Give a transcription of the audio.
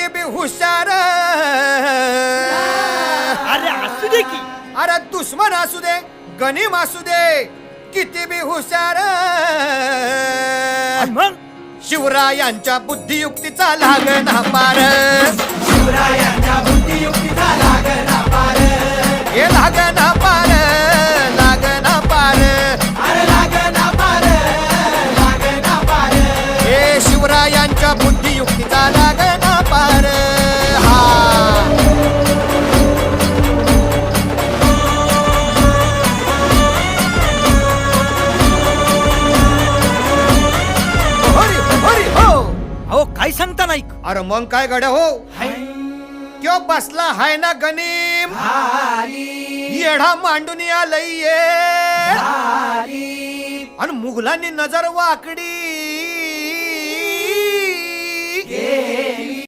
किती बी हुशार, अरे असू दे की. अरे दुश्मन असू दे गनिम असू दे किती बी हुशार, आणि मग शिवरायांच्या बुद्धियुक्तीचा लागना पार, शिवरायांच्या बुद्धियुक्तीचा लागना पार, हे लागना पार, लागना पार, अरे लागना पार, लागना पार. हे शिवरायांच्या बुद्धियुक्तीचा लागना पार. हा हरी हरी हो. अहो काय सांगता नाही. अरे मग काय गड्या हो, क्यों बसला हाय ना गनीम, येढा मांडून आलंय ये, आणि मुघलांनी नजर वाकडी